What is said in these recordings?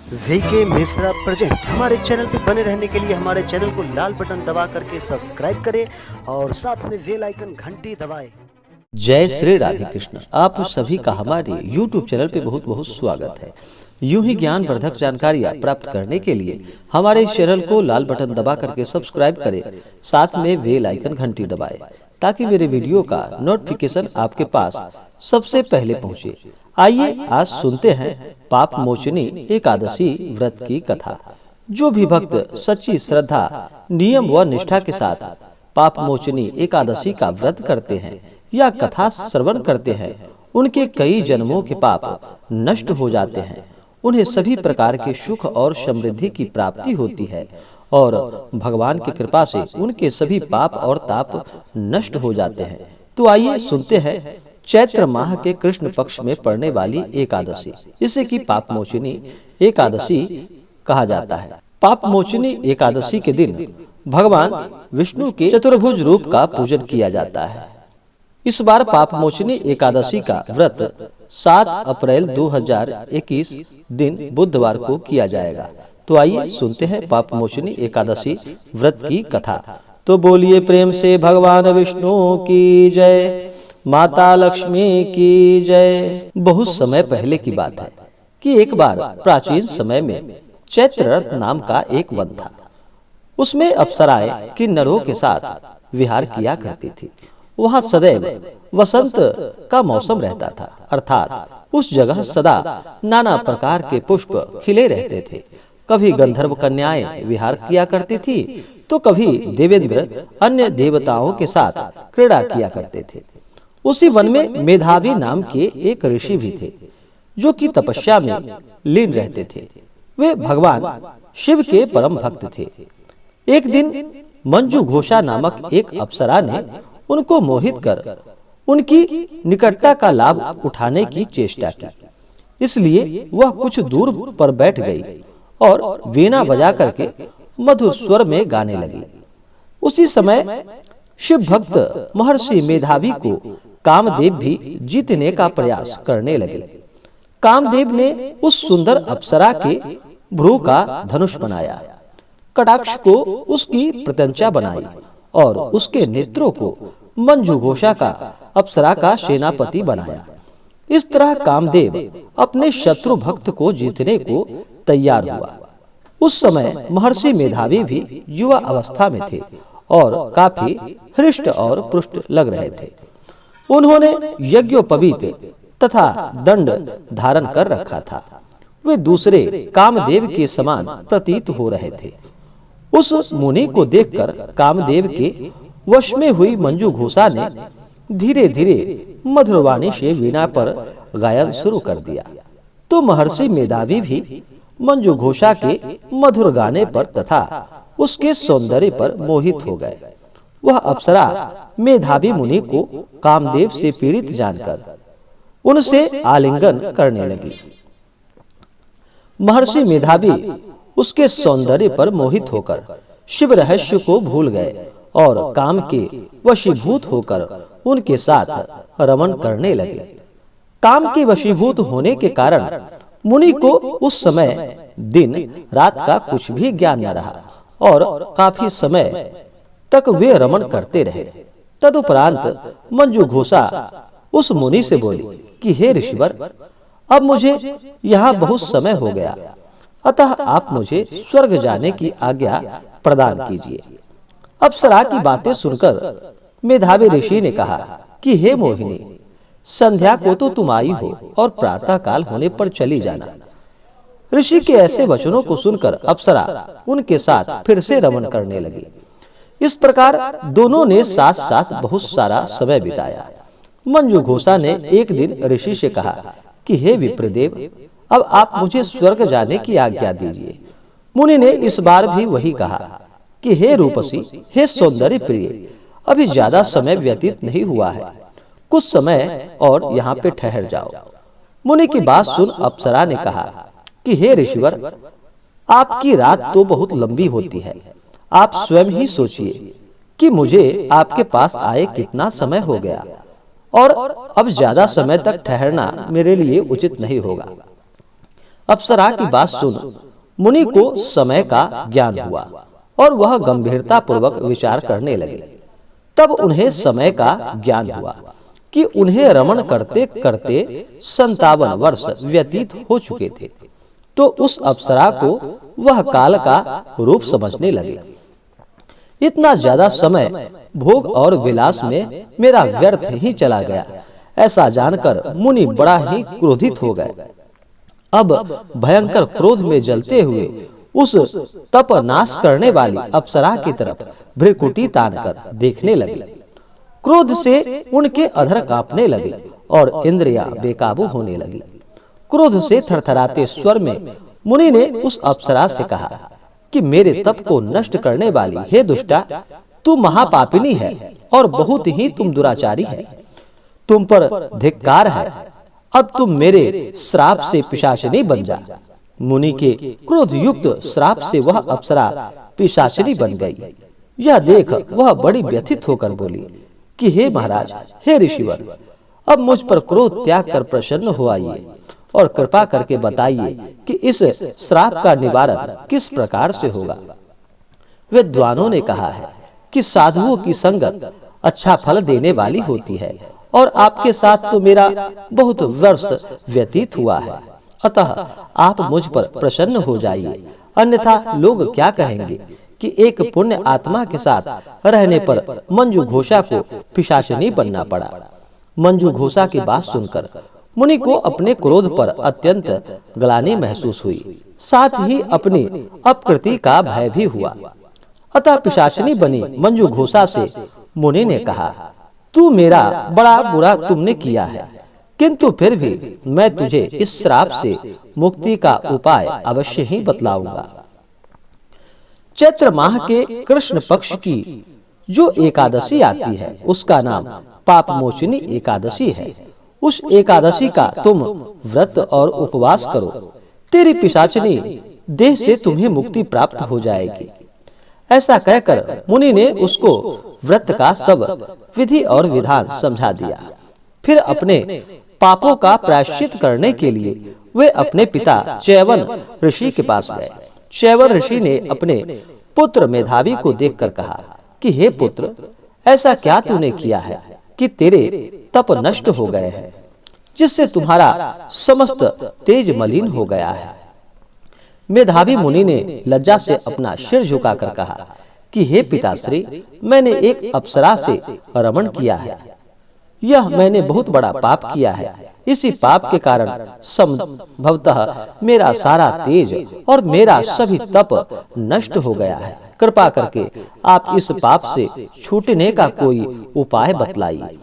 VK Mishra present. हमारे channel पर बने रहने के लिए हमारे चैनल को लाल बटन दबा करके सब्सक्राइब करें और साथ में बेल आइकन घंटी दबाएं। जय श्री राधे कृष्ण। आप सभी का हमारे YouTube चैनल पे बहुत बहुत स्वागत है। यूं ही ज्ञानवर्धक जानकारियां प्राप्त करने के लिए हमारे इस चैनल को लाल बटन दबा करके सब्सक्राइब करें, साथ में बेल आइकन घंटी दबाएं ताकि मेरे वीडियो का नोटिफिकेशन आपके पास सबसे पहले पहुंचे। आइए आज सुनते हैं पाप मोचनी एकादशी व्रत की कथा। जो भी भक्त सच्ची श्रद्धा, नियम व निष्ठा के साथ पाप मोचनी एकादशी का व्रत करते हैं या कथा श्रवण करते हैं, उनके कई जन्मों के पाप नष्ट हो जाते हैं। उन्हें सभी प्रकार के सुख और समृद्धि की प्राप्ति होती है और भगवान की कृपा से उनके सभी पाप और ताप नष्ट हो जाते हैं। तो आइए सुनते हैं चैत्र माह के कृष्ण पक्ष में पड़ने वाली एकादशी, इसे की पाप मोचनी एकादशी कहा जाता है। पाप मोचनी एकादशी के दिन भगवान विष्णु के चतुर्भुज रूप का पूजन किया जाता है। इस बार पाप मोचनी एकादशी का व्रत 7 अप्रैल 2021 दिन बुधवार को किया जाएगा। तो आइए सुनते हैं पाप मोचनी एकादशी व्रत की कथा। तो बोलिए प्रेम से भगवान विष्णु की जय, माता लक्ष्मी की जय। बहुत समय पहले की बात है कि एक बार प्राचीन समय में चैत्ररथ नाम का एक वन था। उसमें अप्सराएं किन्नरों के साथ विहार किया करती थी। वहाँ सदैव वसंत का मौसम रहता था, अर्थात उस जगह सदा नाना प्रकार के पुष्प खिले रहते थे। कभी गंधर्व कन्याएं विहार किया करती थी, तो कभी देवेंद्र अन्य देवताओं के साथ क्रीड़ा किया करते थे। उसी वन में मेधावी नाम के एक ऋषि भी थे, जो कि तपस्या में लीन रहते थे। वे भगवान शिव के परम भक्त थे। एक दिन मंजू घोषा नामक एक अप्सरा ने उनको मोहित कर उनकी निकटता का लाभ उठाने की चेष्टा की। इसलिए वह कुछ दूर पर बैठ गई और वीणा बजा करके मधुर स्वर में गाने लगी। उसी समय शिव भक्त महर्षि मेधावी को कामदेव भी जीतने का प्रयास करने लगे। कामदेव ने उस सुंदर अप्सरा के भ्रू का धनुष बनाया, कटाक्ष को उसकी प्रत्यंचा बनाई और उसके नेत्रों को मंजू घोषा का अप्सरा का सेनापति बनाया। इस तरह कामदेव अपने शत्रु भक्त को जीतने को तैयार हुआ। उस समय महर्षि मेधावी भी युवा अवस्था में थे और काफी हृष्ट और पुष्ट लग रहे थे। उन्होंने यज्ञोपवीत तथा दंड धारण कर रखा था। वे दूसरे कामदेव के समान प्रतीत हो रहे थे। उस मुनि को देखकर कामदेव के वश में हुई मंजू घोषा ने धीरे धीरे मधुरवाणी से वीणा पर गायन शुरू कर दिया। तो महर्षि मेधावी भी मंजू घोषा के मधुर गाने पर तथा उसके सौंदर्य पर मोहित हो गए। वह अप्सरा मेधावी मुनि को कामदेव से पीड़ित जानकर उनसे आलिंगन करने लगी। महर्षि मेधावी उसके सौंदर्य पर मोहित होकर शिव रहस्य को भूल गए और काम के वशीभूत होकर उनके साथ रमण करने लगे। काम के वशीभूत होने के कारण मुनि को उस समय दिन रात का कुछ भी ज्ञान न रहा और काफी समय तक वे रमण करते रहे। तदुपरांत मंजू घोषा उस मुनि से बोली कि हे ऋषिवर, अब मुझे यहाँ बहुत समय हो गया, अतः आप मुझे स्वर्ग जाने की आज्ञा प्रदान कीजिए। अप्सरा की बातें सुनकर मेधावी ऋषि ने कहा कि हे मोहिनी, संध्या को तो तुम आई हो और प्रातः काल होने पर चली जाना। ऋषि के ऐसे वचनों को सुनकर अप्सरा उनके साथ फिर से रमण करने लगी। इस प्रकार दोनों ने साथ साथ बहुत सारा समय बिताया। मंजू घोषा ने एक दिन ऋषि से कहा कि हे विप्रदेव, अब आप मुझे स्वर्ग जाने की आज्ञा दीजिए। मुनि ने इस बार भी वही कहा कि हे रूपसी, हे सौंदर्य प्रिय, अभी ज्यादा समय व्यतीत नहीं हुआ है, कुछ समय और यहाँ पे ठहर जाओ। मुनि की बात सुन अप्सरा ने कहा कि हे ऋषिवर, आपकी रात तो बहुत लंबी होती है। आप स्वयं ही सोचिए कि मुझे आपके पास आए कितना समय हो गया और अब ज्यादा समय तक ठहरना मेरे लिए उचित नहीं होगा। अप्सरा की बात सुन मुनि को समय का ज्ञान हुआ और वह गंभीरता पूर्वक विचार करने लगे। तब उन्हें समय का ज्ञान हुआ कि उन्हें रमण करते करते 57 वर्ष व्यतीत हो चुके थे। तो उस अप्सरा को वह काल का रूप समझने लगे। इतना ज्यादा समय भोग और विलास में मेरा व्यर्थ ही चला गया, ऐसा जानकर मुनि बड़ा ही क्रोधित हो गए। अब भयंकर क्रोध में जलते हुए उस तप नाश करने वाली अप्सरा की तरफ भ्रिकुटी तानकर देखने लगे। क्रोध से उनके अधर कांपने लगे और इंद्रियां बेकाबू होने लगी। क्रोध से थरथराते स्वर में मुनि ने उस अप्सरा से कहा कि मेरे तप को नष्ट करने वाली हे दुष्टा, तू महापापिनी है और बहुत ही तुम दुराचारी है। तुम पर धिक्कार है। अब तुम मेरे श्राप से पिशाचिनी बन जा। मुनि के क्रोध युक्त श्राप से वह अप्सरा पिशाचिनी बन गई। यह देख वह बड़ी व्यथित होकर बोली कि हे महाराज, हे ऋषिवर, अब मुझ पर क्रोध त्याग कर प्रसन्न हो आइए और कृपा करके बताइए कि इस श्राप का निवारण किस प्रकार से होगा। विद्वानों ने कहा है कि साधुओं की संगत अच्छा फल देने वाली होती है और आपके साथ तो मेरा बहुत वर्ष व्यतीत हुआ है। अतः आप मुझ पर प्रसन्न हो जाइए, अन्यथा लोग क्या कहेंगे कि एक पुण्य आत्मा के साथ रहने पर मंजू घोषा को पिशाचिनी बनना पड़ा। मंजू घोषा की बात सुनकर मुनि को अपने क्रोध पर अत्यंत ग्लानि महसूस हुई, साथ ही अपनी अपकृति का भय भी हुआ। अतः पिशाचिनी बनी मंजू घोषा से मुनि ने कहा, तू मेरा बड़ा बुरा तुमने किया है, किंतु फिर भी मैं तुझे इस श्राप से मुक्ति का उपाय अवश्य ही बतलाऊंगा। चैत्र माह के कृष्ण पक्ष की जो एकादशी आती है उसका नाम पापमोचनी एकादशी है। उस एकादशी का तुम व्रत और उपवास करो, तेरी पिशाचिनी देह से तुम्हें मुक्ति प्राप्त हो जाएगी। ऐसा कहकर मुनि ने उसको व्रत का सब विधि और विधान समझा दिया। फिर अपने पापों का प्रायश्चित करने के लिए वे अपने पिता च्यवन ऋषि के पास गए। च्यवन ऋषि ने अपने पुत्र मेधावी को देखकर कहा कि हे पुत्र, ऐसा क्या तूने किया है कि तेरे तप नष्ट हो गए हैं, जिससे तुम्हारा समस्त तेज मलिन हो गया है। मेधावी मुनि ने लज्जा से अपना सिर झुकाकर कहा कि हे पिताश्री, मैंने एक अप्सरा से रमण किया है। यह मैंने बहुत बड़ा पाप किया है। इसी पाप के कारण संभवतः मेरा सारा तेज और मेरा सभी तप नष्ट हो गया है। कृपा करके आप इस पाप से छूटने का कोई उपाय बतलाइए।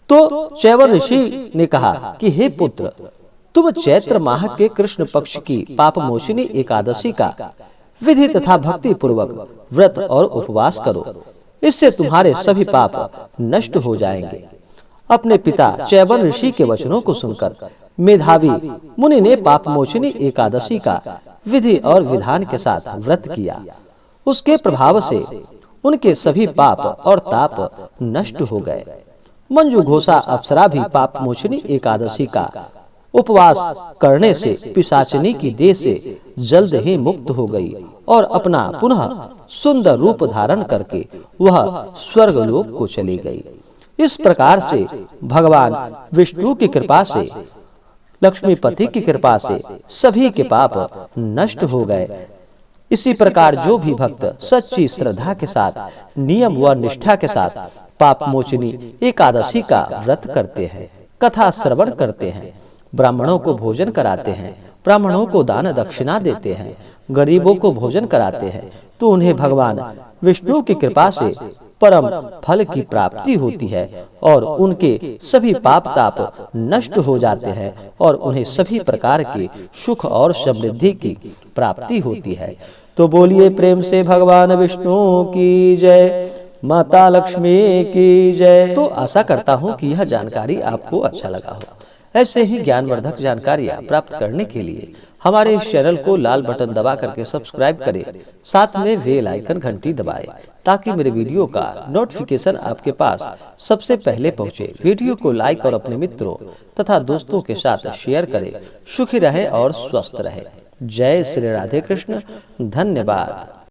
तो च्यवन ऋषि ने कहा कि हे पुत्र, तुम चैत्र माह के कृष्ण पक्ष की पापमोचनी एकादशी का विधि तथा भक्ति पूर्वक व्रत और उपवास करो, इससे तुम्हारे सभी पाप नष्ट हो जाएंगे। अपने पिता च्यवन ऋषि के वचनों को सुनकर मेधावी मुनि ने पापमोचनी एकादशी का विधि और विधान के साथ व्रत किया। उसके प्रभाव से उनके सभी पाप और ताप नष्ट हो गए। मंजू घोषा अप्सरा भी पापमोचनी एकादशी का उपवास करने से पिशाचिनी की देह से जल्द ही मुक्त हो गई और अपना पुनः सुंदर रूप धारण करके वह स्वर्गलोक को चली गई। इस प्रकार से भगवान विष्णु की कृपा से, लक्ष्मीपति की कृपा से सभी के पाप नष्ट हो गए। इसी प्रकार जो भी भक्त सच्ची श्रद्धा के साथ, नियम व निष्ठा के साथ पापमोचनी एकादशी का व्रत करते हैं, कथा श्रवण करते हैं, ब्राह्मणों को भोजन कराते हैं, ब्राह्मणों को दान दक्षिणा देते हैं, गरीबों को भोजन कराते हैं, तो उन्हें भगवान विष्णु की कृपा से परम फल की प्राप्ति होती है और उनके सभी पाप ताप नष्ट हो जाते हैं और उन्हें सभी प्रकार के सुख और समृद्धि की प्राप्ति होती है। तो बोलिए प्रेम से भगवान विष्णु की जय, माता लक्ष्मी की जय। तो आशा करता हूँ कि यह जानकारी आपको अच्छा लगा हो। ऐसे ही ज्ञानवर्धक जानकारियाँ प्राप्त करने के लिए हमारे इस चैनल को लाल बटन दबा करके सब्सक्राइब करें, साथ में बेल आइकन घंटी दबाएं ताकि मेरे वीडियो का नोटिफिकेशन आपके पास सबसे पहले पहुंचे। वीडियो को लाइक और अपने मित्रों तथा दोस्तों के साथ शेयर करें। सुखी रहे और स्वस्थ रहे। जय श्री राधे कृष्ण। धन्यवाद।